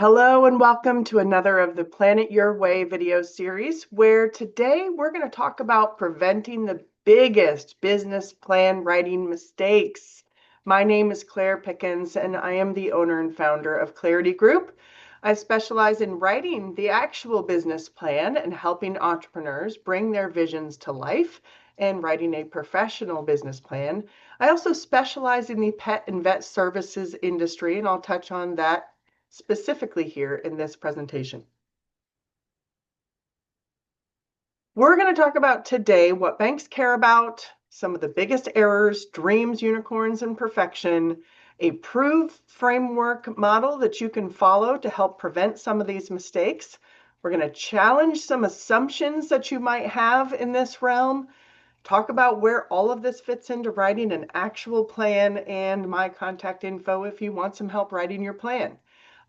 Hello and welcome to another of the Planet Your Way video series, where today we're going to talk about preventing the biggest business plan writing mistakes. My name is Claire Pickens and I am the owner and founder of Clarity Group. I specialize in writing the actual business plan and helping entrepreneurs bring their visions to life and writing a professional business plan. I also specialize in the pet and vet services industry, and I'll touch on that specifically here in this presentation. We're going to talk about today what banks care about, some of the biggest errors, dreams, unicorns, and perfection, a proof framework model that you can follow to help prevent some of these mistakes. We're going to challenge some assumptions that you might have in this realm, talk about where all of this fits into writing an actual plan, and my contact info if you want some help writing your plan.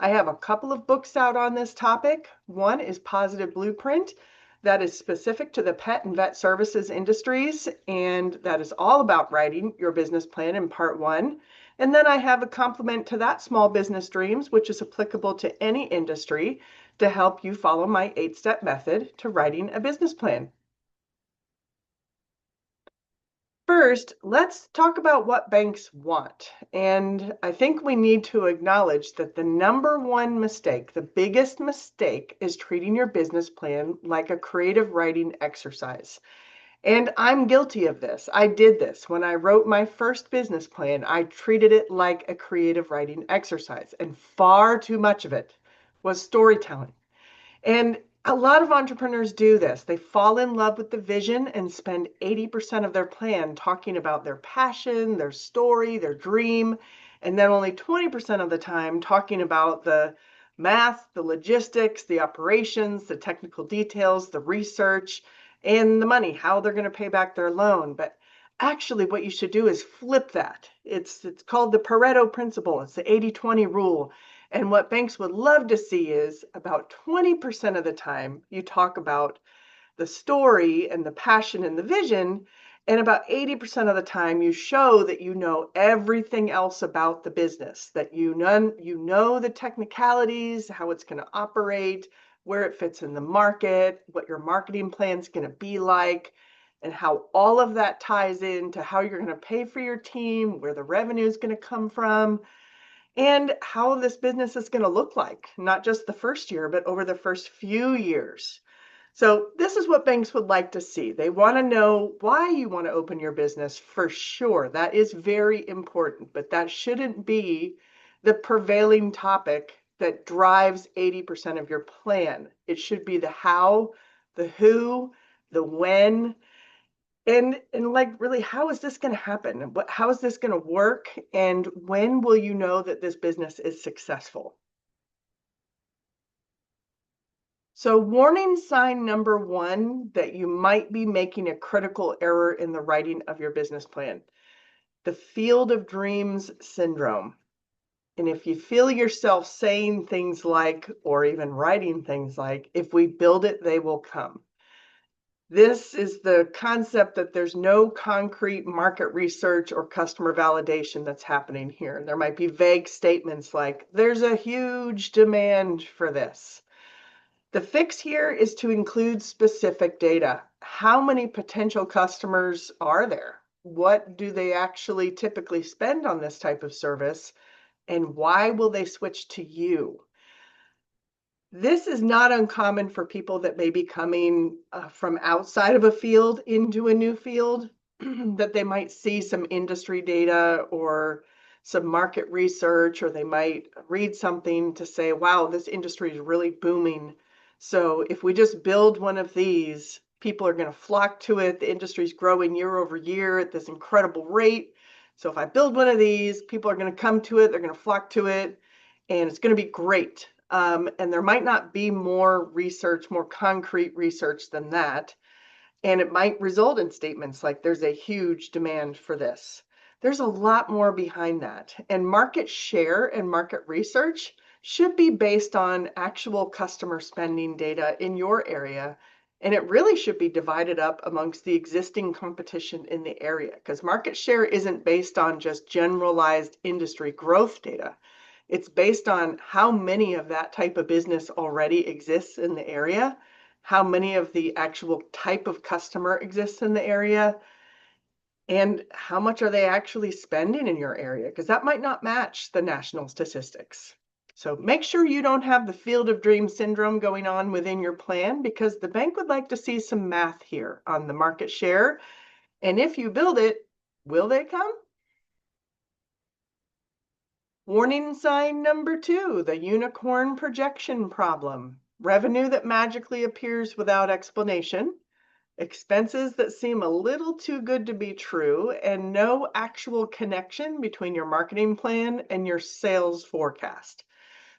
I have a couple of books out on this topic. One is Positive Blueprint, that is specific to the pet and vet services industries, and that is all about writing your business plan in part one. And then I have a complement to that, Small Business Dreams, which is applicable to any industry to help you follow my 8-step method to writing a business plan. First, let's talk about what banks want. And I think we need to acknowledge that the number one mistake, the biggest mistake, is treating your business plan like a creative writing exercise. And I'm guilty of this. I did this. When I wrote my first business plan, I treated it like a creative writing exercise, and far too much of it was storytelling. And a lot of entrepreneurs do this. They fall in love with the vision and spend 80% of their plan talking about their passion, their story, their dream, and then only 20% of the time talking about the math, the logistics, the operations, the technical details, the research, and the money, how they're going to pay back their loan. But actually, what you should do is flip that. It's called the Pareto principle. It's the 80-20 rule. And what banks would love to see is about 20% of the time you talk about the story and the passion and the vision, and about 80% of the time you show that you know everything else about the business, that you know the technicalities, how it's going to operate, where it fits in the market, what your marketing plan is going to be like, and how all of that ties into how you're going to pay for your team, where the revenue is going to come from, and how this business is going to look like, not just the first year, but over the first few years. So this is what banks would like to see. They want to know why you want to open your business, for sure. That is very important, but that shouldn't be the prevailing topic that drives 80% of your plan. It should be the how, the who, the when, and like, really, how is this going to happen? How is this going to work? And when will you know that this business is successful? So warning sign number one, that you might be making a critical error in the writing of your business plan: the field of dreams syndrome. And if you feel yourself saying things like, or even writing things like, if we build it, they will come. This is the concept that there's no concrete market research or customer validation that's happening here. There might be vague statements like, there's a huge demand for this. The fix here is to include specific data. How many potential customers are there? What do they actually typically spend on this type of service? And why will they switch to you? This is not uncommon for people that may be coming from outside of a field into a new field, that they might see some industry data or some market research, or they might read something to say, wow, this industry is really booming. So if we just build one of these, people are going to flock to it. The industry is growing year over year at this incredible rate. So if I build one of these, people are going to come to it, they're going to flock to it, and it's going to be great. And there might not be more research, more concrete research than that. And it might result in statements like, there's a huge demand for this. There's a lot more behind that. And market share and market research should be based on actual customer spending data in your area. And it really should be divided up amongst the existing competition in the area, because market share isn't based on just generalized industry growth data. It's based on how many of that type of business already exists in the area, how many of the actual type of customer exists in the area, and how much are they actually spending in your area? Because that might not match the national statistics. So make sure you don't have the field of dreams syndrome going on within your plan, because the bank would like to see some math here on the market share. And if you build it, will they come? Warning sign number 2, the unicorn projection problem. Revenue that magically appears without explanation, expenses that seem a little too good to be true, and no actual connection between your marketing plan and your sales forecast.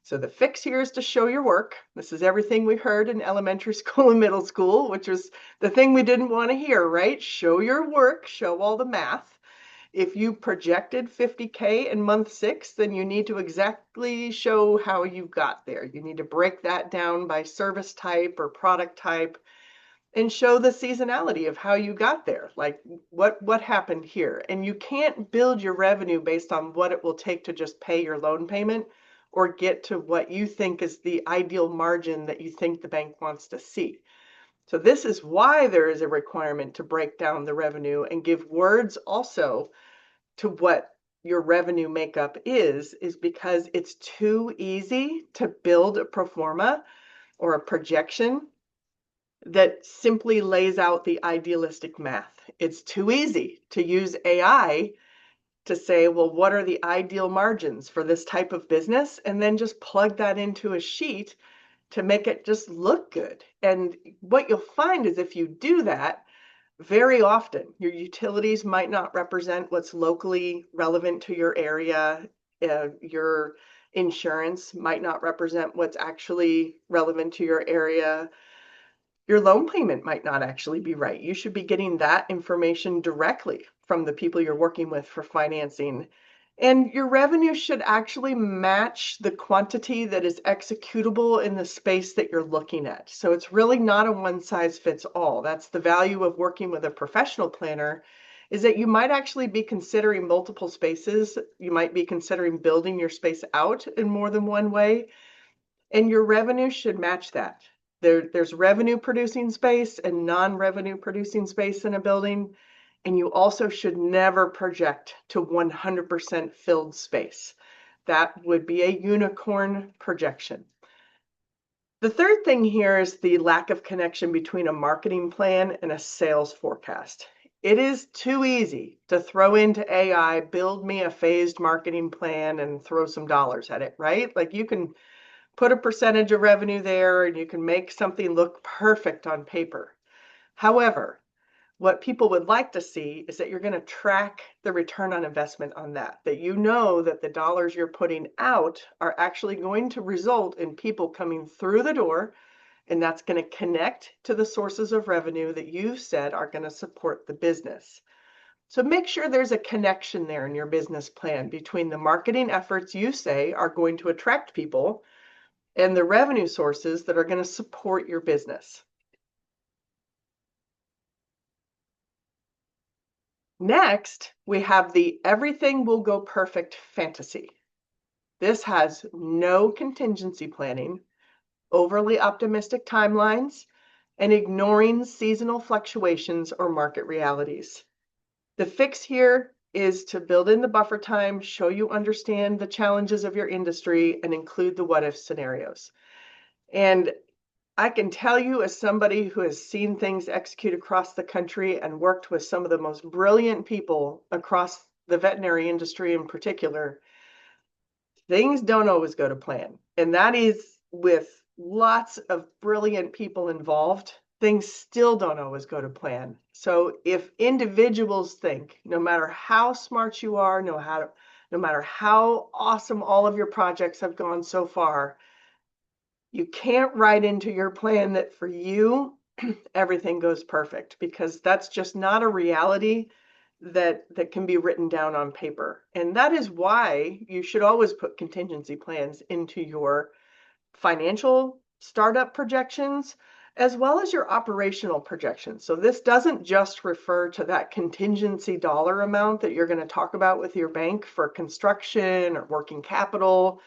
So the fix here is to show your work. This is everything we heard in elementary school and middle school, which was the thing we didn't want to hear, right? Show your work, show all the math. If you projected 50K in month 6, then you need to exactly show how you got there. You need to break that down by service type or product type and show the seasonality of how you got there. Like what happened here. And you can't build your revenue based on what it will take to just pay your loan payment or get to what you think is the ideal margin that you think the bank wants to see. So this is why there is a requirement to break down the revenue and give words also to what your revenue makeup is because it's too easy to build a pro forma or a projection that simply lays out the idealistic math. It's too easy to use AI to say, well, what are the ideal margins for this type of business? And then just plug that into a sheet to make it just look good. And what you'll find is if you do that, very often your utilities might not represent what's locally relevant to your area. Your insurance might not represent what's actually relevant to your area. Your loan payment might not actually be right. You should be getting that information directly from the people you're working with for financing. And your revenue should actually match the quantity that is executable in the space that you're looking at. So it's really not a one size fits all. That's the value of working with a professional planner, is that you might actually be considering multiple spaces. You might be considering building your space out in more than one way, and your revenue should match that. There's revenue producing space and non-revenue producing space in a building. And you also should never project to 100% filled space. That would be a unicorn projection. The third thing here is the lack of connection between a marketing plan and a sales forecast. It is too easy to throw into AI, build me a phased marketing plan and throw some dollars at it, right? Like you can put a percentage of revenue there and you can make something look perfect on paper. However, what people would like to see is that you're going to track the return on investment on that you know that the dollars you're putting out are actually going to result in people coming through the door, and that's going to connect to the sources of revenue that you said are going to support the business. So make sure there's a connection there in your business plan between the marketing efforts you say are going to attract people and the revenue sources that are going to support your business. Next, we have the everything will go perfect fantasy. This has no contingency planning, overly optimistic timelines, and ignoring seasonal fluctuations or market realities. The fix here is to build in the buffer time, show you understand the challenges of your industry, and include the what if scenarios. And I can tell you, as somebody who has seen things execute across the country and worked with some of the most brilliant people across the veterinary industry in particular, things don't always go to plan. And that is with lots of brilliant people involved, things still don't always go to plan. So if individuals think, no matter how smart you are, no matter how awesome all of your projects have gone so far, you can't write into your plan that for you, everything goes perfect, because that's just not a reality that can be written down on paper. And that is why you should always put contingency plans into your financial startup projections, as well as your operational projections. So this doesn't just refer to that contingency dollar amount that you're going to talk about with your bank for construction or working capital.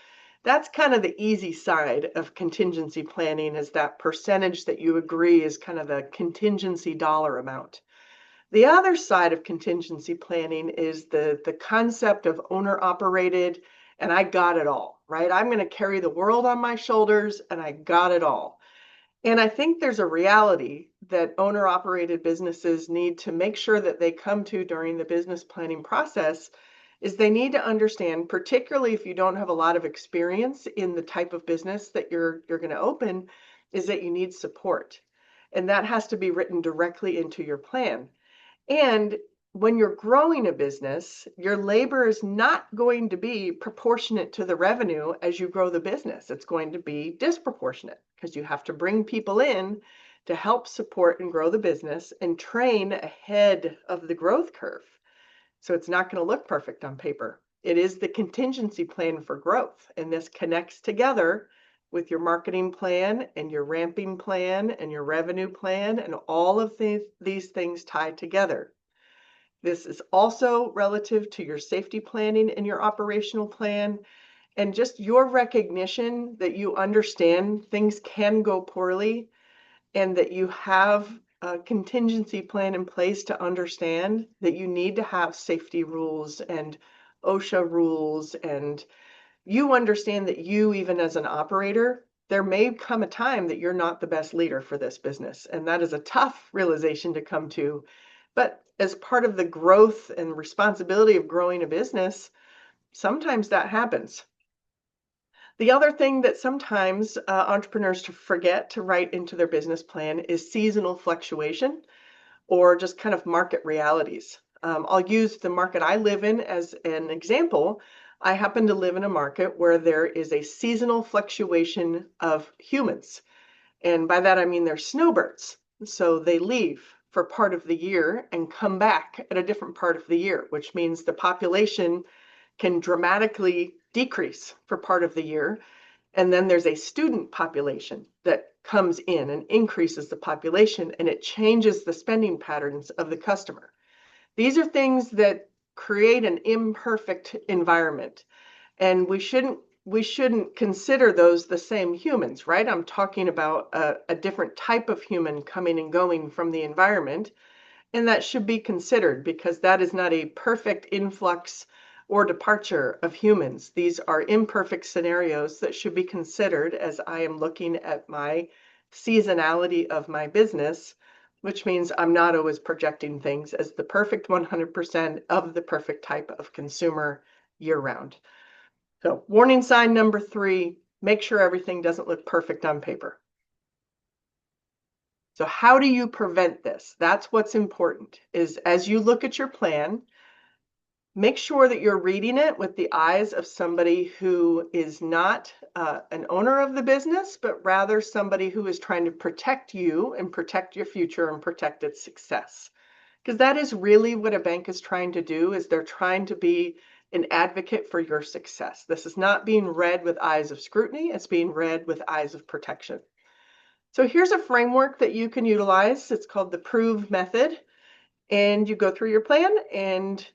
That's kind of the easy side of contingency planning, is that percentage that you agree is kind of the contingency dollar amount. The other side of contingency planning is the concept of owner operated, and I got it all, right? I'm going to carry the world on my shoulders and I got it all. And I think there's a reality that owner operated businesses need to make sure that they come to during the business planning process is they need to understand, particularly if you don't have a lot of experience in the type of business that you're going to open, is that you need support. And that has to be written directly into your plan. And when you're growing a business, your labor is not going to be proportionate to the revenue as you grow the business. It's going to be disproportionate because you have to bring people in to help support and grow the business and train ahead of the growth curve. So it's not going to look perfect on paper. It is the contingency plan for growth. And this connects together with your marketing plan and your ramping plan and your revenue plan, and all of these things tied together. This is also relative to your safety planning and your operational plan, and just your recognition that you understand things can go poorly and that you have a contingency plan in place to understand that you need to have safety rules and OSHA rules, and you understand that you, even as an operator, there may come a time that you're not the best leader for this business. And that is a tough realization to come to. But as part of the growth and responsibility of growing a business, sometimes that happens. The other thing that sometimes entrepreneurs forget to write into their business plan is seasonal fluctuation, or just kind of market realities. I'll use the market I live in as an example. I happen to live in a market where there is a seasonal fluctuation of humans. And by that, I mean they're snowbirds. So they leave for part of the year and come back at a different part of the year, which means the population can dramatically decrease for part of the year. And then there's a student population that comes in and increases the population, and it changes the spending patterns of the customer. These are things that create an imperfect environment, and we shouldn't consider those the same humans, right? I'm talking about a different type of human coming and going from the environment, and that should be considered because that is not a perfect influx or departure of humans. These are imperfect scenarios that should be considered as I am looking at my seasonality of my business, which means I'm not always projecting things as the perfect 100% of the perfect type of consumer year-round. So warning sign number 3, make sure everything doesn't look perfect on paper. So how do you prevent this? That's what's important, is as you look at your plan, make sure that you're reading it with the eyes of somebody who is not an owner of the business, but rather somebody who is trying to protect you and protect your future and protect its success. Because that is really what a bank is trying to do, is they're trying to be an advocate for your success. This is not being read with eyes of scrutiny, it's being read with eyes of protection. So here's a framework that you can utilize. It's called the PROVE method. And you go through your plan, and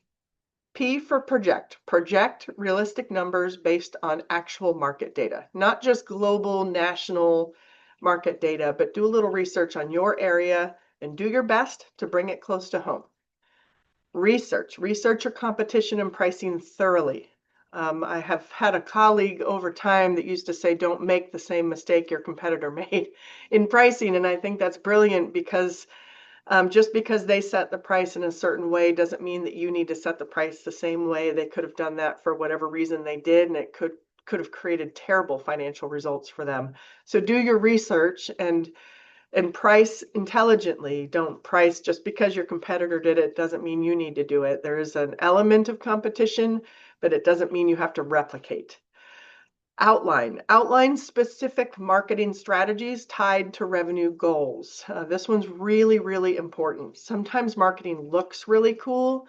P for project. Project realistic numbers based on actual market data, not just global, national market data, but do a little research on your area and do your best to bring it close to home. Research your competition and pricing thoroughly. I have had a colleague over time that used to say, don't make the same mistake your competitor made in pricing. And I think that's brilliant, because just because they set the price in a certain way doesn't mean that you need to set the price the same way. They could have done that for whatever reason they did, and it could have created terrible financial results for them. So do your research and price intelligently. Don't price just because your competitor did it doesn't mean you need to do it. There is an element of competition, but it doesn't mean you have to replicate. Outline specific marketing strategies tied to revenue goals. This one's really, really important. Sometimes marketing looks really cool,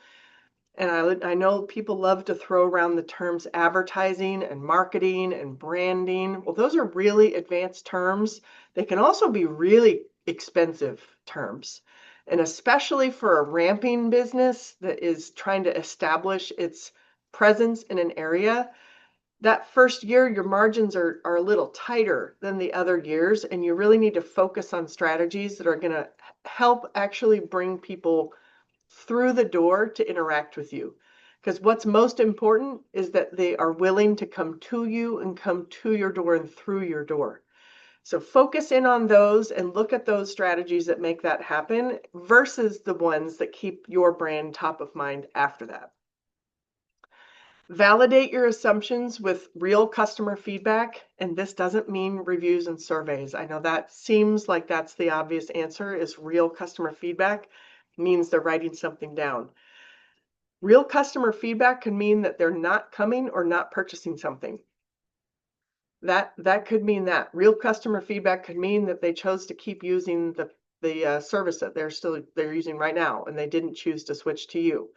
and I know people love to throw around the terms advertising and marketing and branding. Well, those are really advanced terms. They can also be really expensive terms. And especially for a ramping business that is trying to establish its presence in an area, that first year, your margins are a little tighter than the other years, and you really need to focus on strategies that are going to help actually bring people through the door to interact with you. Because what's most important is that they are willing to come to you and come to your door and through your door. So focus in on those and look at those strategies that make that happen versus the ones that keep your brand top of mind after that. Validate your assumptions with real customer feedback, and this doesn't mean reviews and surveys. I know that seems like that's the obvious answer, is real customer feedback means they're writing something down. Real customer feedback can mean that they're not coming or not purchasing something. That could mean that. Real customer feedback could mean that they chose to keep using the service that they're using right now, and they didn't choose to switch to you.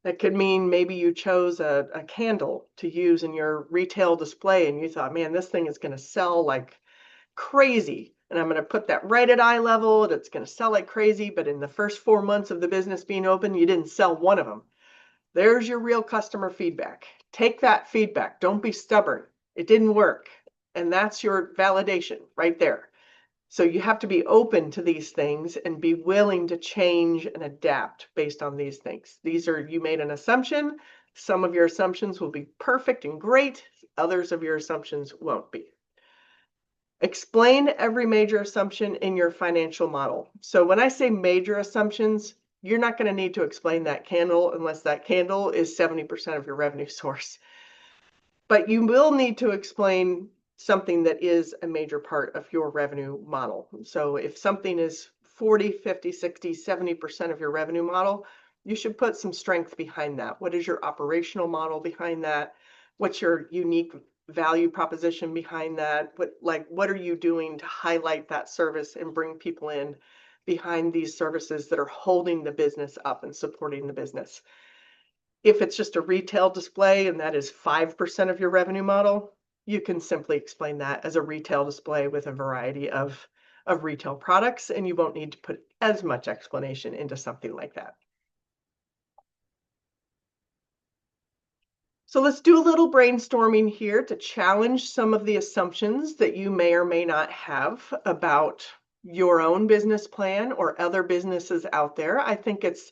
That could mean maybe you chose a candle to use in your retail display and you thought, man, this thing is going to sell like crazy. And I'm going to put that right at eye level and it's going to sell like crazy. But in the first 4 months of the business being open, you didn't sell one of them. There's your real customer feedback. Take that feedback. Don't be stubborn. It didn't work. And that's your validation right there. So you have to be open to these things and be willing to change and adapt based on these things. You made an assumption. Some of your assumptions will be perfect and great. Others of your assumptions won't be. Explain every major assumption in your financial model. So when I say major assumptions, you're not going to need to explain that candle unless that candle is 70% of your revenue source. But you will need to explain something that is a major part of your revenue model. So if something is 40, 50, 60, 70% of your revenue model, you should put some strength behind that. What is your operational model behind that? What's your unique value proposition behind that? What are you doing to highlight that service and bring people in behind these services that are holding the business up and supporting the business? If it's just a retail display and that is 5% of your revenue model, you can simply explain that as a retail display with a variety of retail products, and you won't need to put as much explanation into something like that. So let's do a little brainstorming here to challenge some of the assumptions that you may or may not have about your own business plan or other businesses out there. I think it's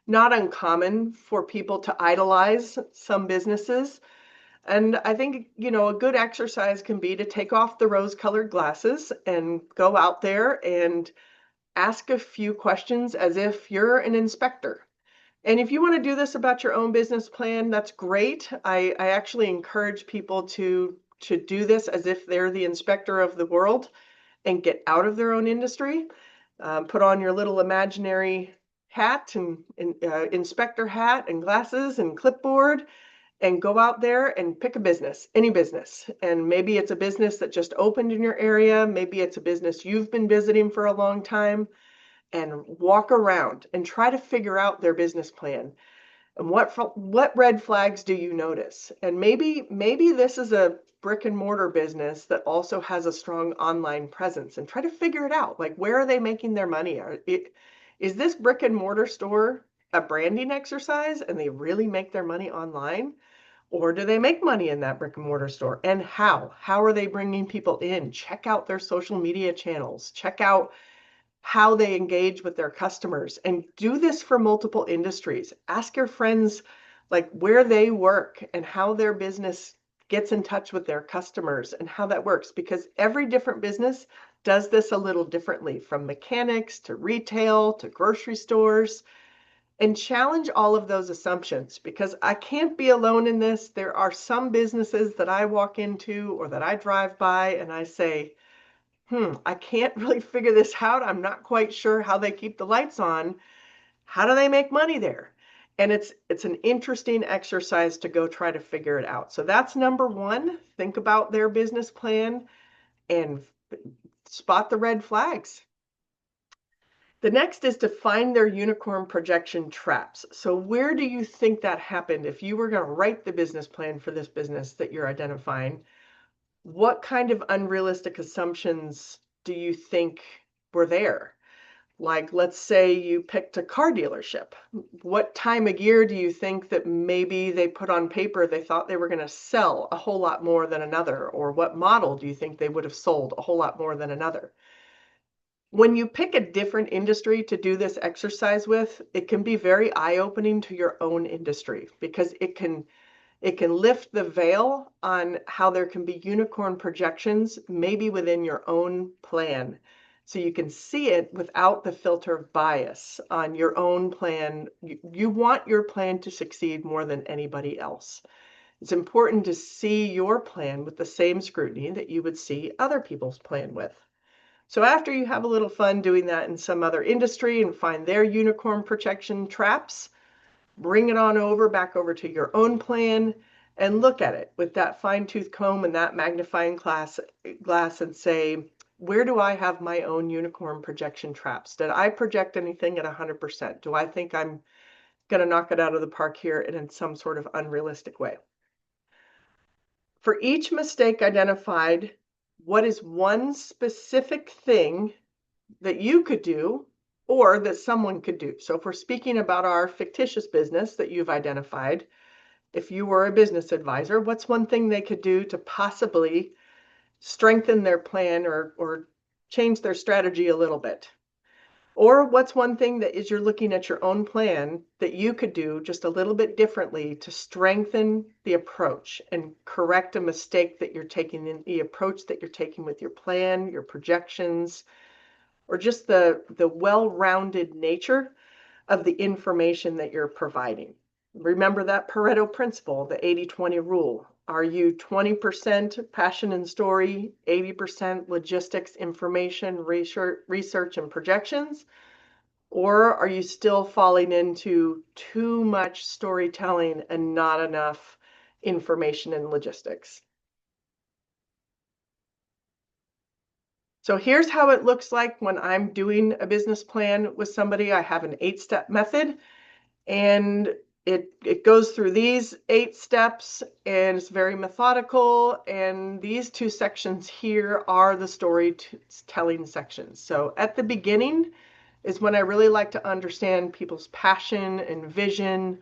not uncommon for people to idolize some businesses. And I think, a good exercise can be to take off the rose-colored glasses and go out there and ask a few questions as if you're an inspector. And if you want to do this about your own business plan, that's great. I actually encourage people to do this as if they're the inspector of the world and get out of their own industry. Put on your little imaginary hat and inspector hat and glasses and clipboard and go out there and pick a business, any business. And maybe it's a business that just opened in your area. Maybe it's a business you've been visiting for a long time, and walk around and try to figure out their business plan. And what red flags do you notice? And maybe this is a brick and mortar business that also has a strong online presence, and try to figure it out. Like, where are they making their money? Is this brick and mortar store a branding exercise and they really make their money online? Or do they make money in that brick and mortar store? And how? How are they bringing people in? Check out their social media channels. Check out how they engage with their customers, and do this for multiple industries. Ask your friends like where they work and how their business gets in touch with their customers and how that works, because every different business does this a little differently, from mechanics to retail to grocery stores. And challenge all of those assumptions, because I can't be alone in this. There are some businesses that I walk into or that I drive by and I say, I can't really figure this out. I'm not quite sure how they keep the lights on. How do they make money there? And it's an interesting exercise to go try to figure it out. So that's number one. Think about their business plan and spot the red flags. The next is to find their unicorn projection traps. So where do you think that happened? If you were going to write the business plan for this business that you're identifying, what kind of unrealistic assumptions do you think were there? Like, let's say you picked a car dealership. What time of year do you think that maybe they put on paper they thought they were going to sell a whole lot more than another? Or what model do you think they would have sold a whole lot more than another? When you pick a different industry to do this exercise with, it can be very eye-opening to your own industry because it can lift the veil on how there can be unicorn projections, maybe within your own plan. So you can see it without the filter of bias on your own plan. You want your plan to succeed more than anybody else. It's important to see your plan with the same scrutiny that you would see other people's plan with. So after you have a little fun doing that in some other industry and find their unicorn projection traps, bring it on over, back over to your own plan and look at it with that fine-tooth comb and that magnifying glass and say, where do I have my own unicorn projection traps? Did I project anything at 100%? Do I think I'm going to knock it out of the park here and in some sort of unrealistic way? For each mistake identified, what is one specific thing that you could do or that someone could do? So if we're speaking about our fictitious business that you've identified, if you were a business advisor, what's one thing they could do to possibly strengthen their plan or change their strategy a little bit? Or what's one thing that as you're looking at your own plan that you could do just a little bit differently to strengthen the approach and correct a mistake that you're taking in the approach that you're taking with your plan, your projections, or just the well-rounded nature of the information that you're providing. Remember that Pareto principle, the 80-20 rule. Are you 20% passion and story, 80% logistics, information, research, and projections? Or are you still falling into too much storytelling and not enough information and logistics? So here's how it looks like when I'm doing a business plan with somebody. I have an 8-step method, and it goes through these 8 steps, and it's very methodical. And these 2 sections here are the storytelling sections. So at the beginning is when I really like to understand people's passion and vision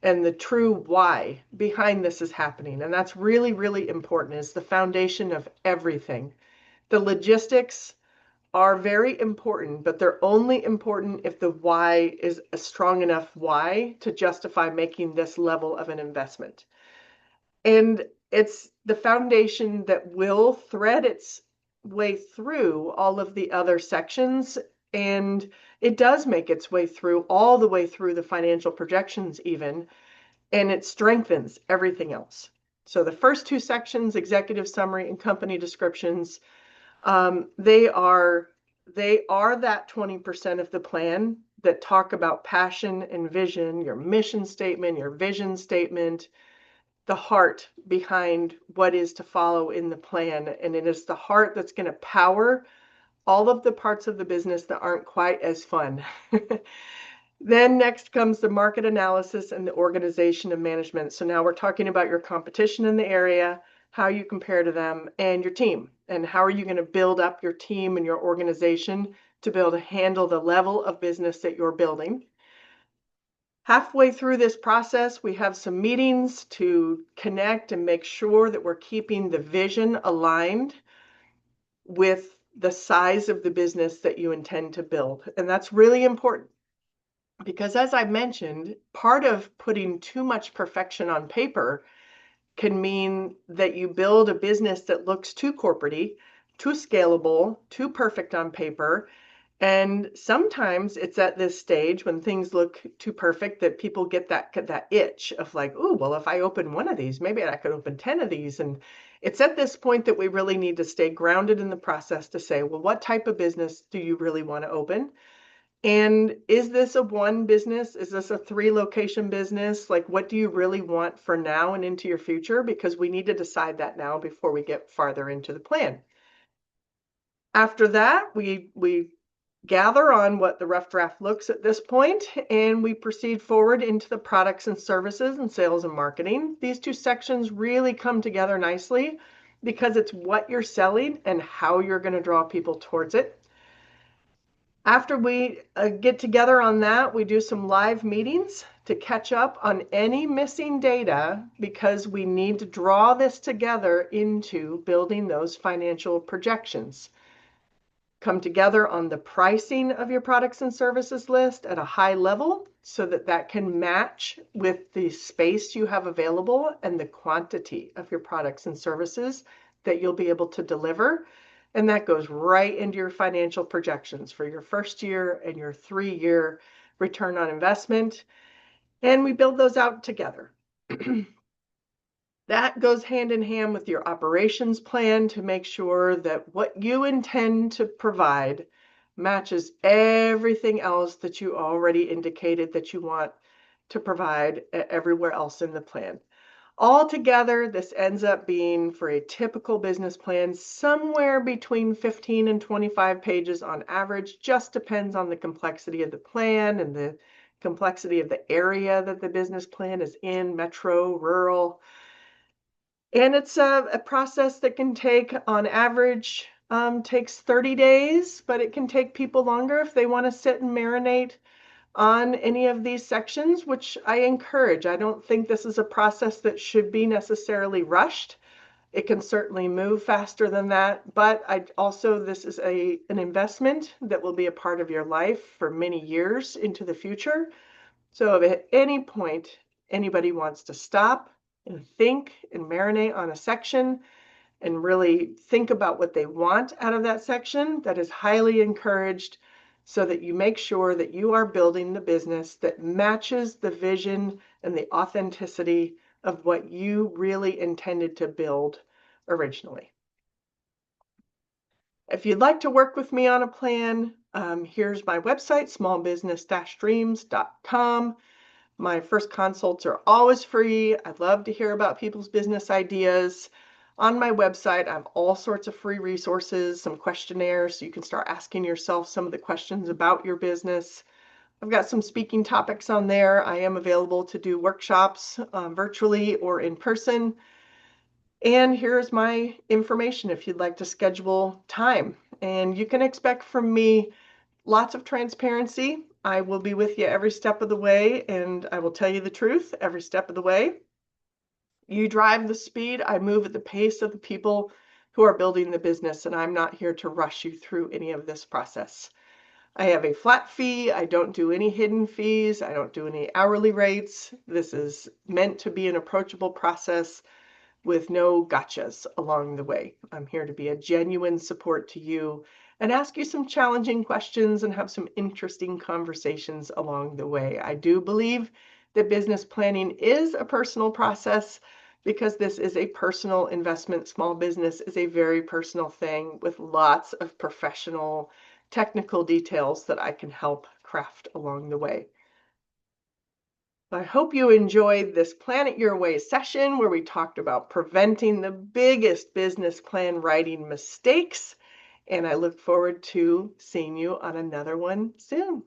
and the true why behind this is happening. And that's really, really important. It's the foundation of everything. The logistics are very important, but they're only important if the why is a strong enough why to justify making this level of an investment. And it's the foundation that will thread its way through all of the other sections. And it does make its way through all the way through the financial projections even, and it strengthens everything else. So the first 2 sections, executive summary and company descriptions, they are that 20% of the plan that talk about passion and vision, your mission statement, your vision statement, the heart behind what is to follow in the plan. And it is the heart that's going to power all of the parts of the business that aren't quite as fun. Then next comes the market analysis and the organization and management. So now we're talking about your competition in the area, how you compare to them, and your team. And how are you going to build up your team and your organization to be able to handle the level of business that you're building. Halfway through this process, we have some meetings to connect and make sure that we're keeping the vision aligned with the size of the business that you intend to build. And that's really important. Because as I mentioned, part of putting too much perfection on paper can mean that you build a business that looks too corporate-y, too scalable, too perfect on paper. And sometimes it's at this stage when things look too perfect that people get that itch of like, oh, well, if I open one of these, maybe I could open 10 of these. And it's at this point that we really need to stay grounded in the process to say, well, what type of business do you really want to open? And is this a one business? Is this a 3-location business? Like, what do you really want for now and into your future? Because we need to decide that now before we get farther into the plan. After that, we gather on what the rough draft looks at this point, and we proceed forward into the products and services and sales and marketing. These 2 sections really come together nicely because it's what you're selling and how you're going to draw people towards it. After we get together on that, we do some live meetings to catch up on any missing data because we need to draw this together into building those financial projections. Come together on the pricing of your products and services list at a high level so that that can match with the space you have available and the quantity of your products and services that you'll be able to deliver. And that goes right into your financial projections for your first year and your 3-year return on investment. And we build those out together. That goes hand in hand with your operations plan to make sure that what you intend to provide matches everything else that you already indicated that you want to provide everywhere else in the plan. Altogether, this ends up being, for a typical business plan, somewhere between 15 and 25 pages on average. Just depends on the complexity of the plan and the complexity of the area that the business plan is in, metro, rural. And it's a process that can take, on average, takes 30 days, but it can take people longer if they want to sit and marinate on any of these sections, which I encourage. I don't think this is a process that should be necessarily rushed. It can certainly move faster than that, but this is an investment that will be a part of your life for many years into the future. So if at any point anybody wants to stop and think and marinate on a section and really think about what they want out of that section, that is highly encouraged, so that you make sure that you are building the business that matches the vision and the authenticity of what you really intended to build originally. If you'd like to work with me on a plan, here's my website, smallbusiness-dreams.com. My first consults are always free. I'd love to hear about people's business ideas. On my website, I have all sorts of free resources, some questionnaires, so you can start asking yourself some of the questions about your business. I've got some speaking topics on there. I am available to do workshops virtually or in person. And here's my information if you'd like to schedule time. And you can expect from me lots of transparency. I will be with you every step of the way, and I will tell you the truth every step of the way. You drive the speed, I move at the pace of the people who are building the business, and I'm not here to rush you through any of this process. I have a flat fee. I don't do any hidden fees. I don't do any hourly rates. This is meant to be an approachable process with no gotchas along the way. I'm here to be a genuine support to you and ask you some challenging questions and have some interesting conversations along the way. I do believe that business planning is a personal process because this is a personal investment. Small business is a very personal thing with lots of professional, technical details that I can help craft along the way. I hope you enjoyed this Plan It Your Way session where we talked about preventing the biggest business plan writing mistakes, and I look forward to seeing you on another one soon.